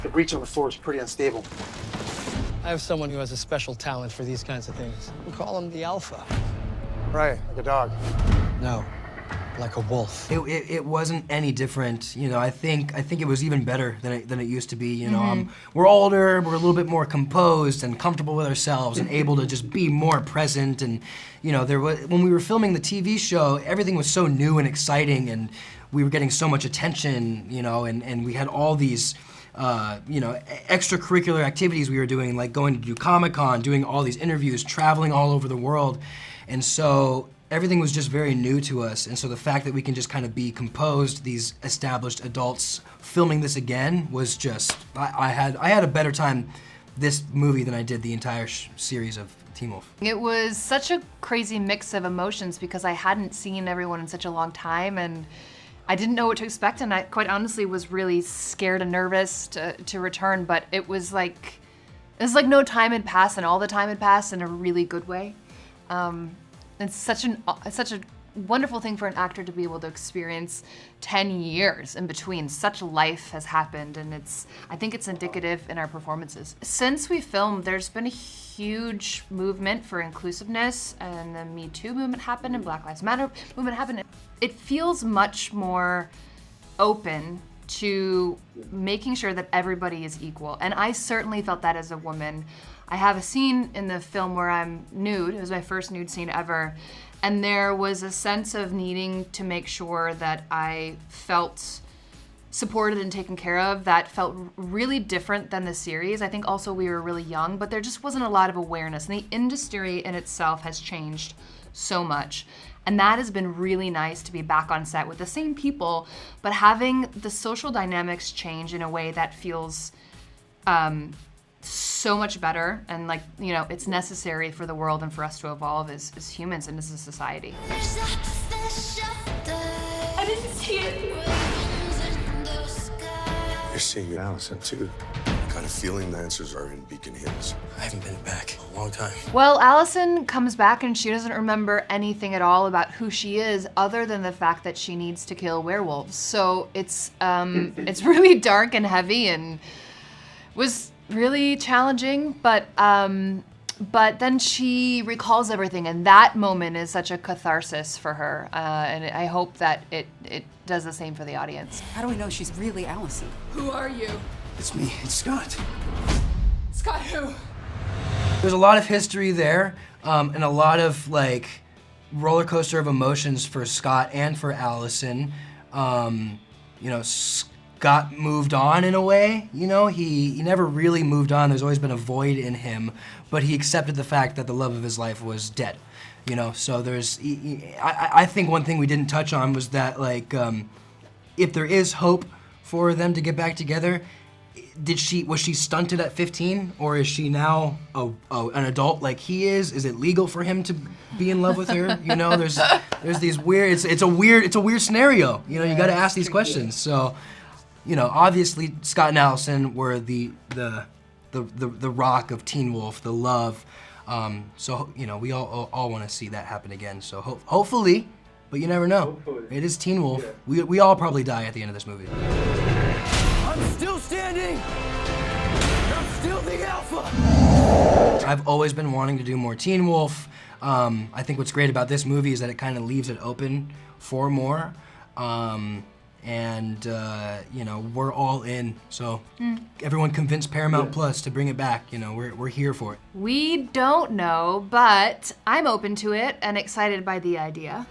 The breach on the floor is pretty unstable. I have someone who has a special talent for these kinds of things. We call him the Alpha. Right, like a dog. No, like a wolf. It wasn't any different, you know. I think it was even better than it used to be. You know, we're older, we're a little bit more composed and comfortable with ourselves, and able to just be more present. And you know, when we were filming the TV show, everything was so new and exciting, and we were getting so much attention. You know, and we had all these. You know, extracurricular activities we were doing, like going to do Comic-Con, doing all these interviews, traveling all over the world. And so everything was just very new to us. And so the fact that we can just kind of be composed, these established adults, filming this again was just, I had a better time this movie than I did the entire series of Teen Wolf. It was such a crazy mix of emotions because I hadn't seen everyone in such a long time, and I didn't know what to expect, and I quite honestly was really scared and nervous to return, but it was like no time had passed, and all the time had passed in a really good way. It's such a wonderful thing for an actor to be able to experience 10 years in between. Such life has happened, and I think it's indicative in our performances. Since we filmed, there's been a huge movement for inclusiveness, and the Me Too movement happened, and Black Lives Matter movement happened. It feels much more open to making sure that everybody is equal, and I certainly felt that as a woman. I have a scene in the film where I'm nude. It was my first nude scene ever, and there was a sense of needing to make sure that I felt supported and taken care of that felt really different than the series. I think also we were really young, but there just wasn't a lot of awareness, and the industry in itself has changed so much. And that has been really nice to be back on set with the same people, but having the social dynamics change in a way that feels so much better, and like, you know, it's necessary for the world and for us to evolve as humans and as a society. I didn't see it. You're seeing Allison too. What kind of feeling dancers are in Beacon Hills? I haven't been back in a long time. Well, Allison comes back and she doesn't remember anything at all about who she is other than the fact that she needs to kill werewolves. So it's really dark and heavy and was really challenging, but then she recalls everything, and that moment is such a catharsis for her, and I hope that it does the same for the audience. How do we know she's really Allison? Who are you? It's me, it's Scott. Scott who? There's a lot of history there, and a lot of like roller coaster of emotions for Scott and for Allison. You know, Scott moved on in a way, you know, he never really moved on. There's always been a void in him, but he accepted the fact that the love of his life was dead, you know. So there's, I think one thing we didn't touch on was that, like, if there is hope for them to get back together, was she stunted at 15, or is she now an adult like he is? Is it legal for him to be in love with her? You know, there's these weird, it's a weird scenario. You know, you got to ask these questions. So, you know, obviously Scott and Allison were the rock of Teen Wolf, the love. So, you know, we all want to see that happen again. So hopefully, but you never know. Hopefully. It is Teen Wolf. Yeah. We all probably die at the end of this movie. I'm still standing! I'm still the Alpha! I've always been wanting to do more Teen Wolf. I think what's great about this movie is that it kind of leaves it open for more. You know, we're all in. So everyone convince Paramount Plus to bring it back. You know, we're here for it. We don't know, but I'm open to it and excited by the idea.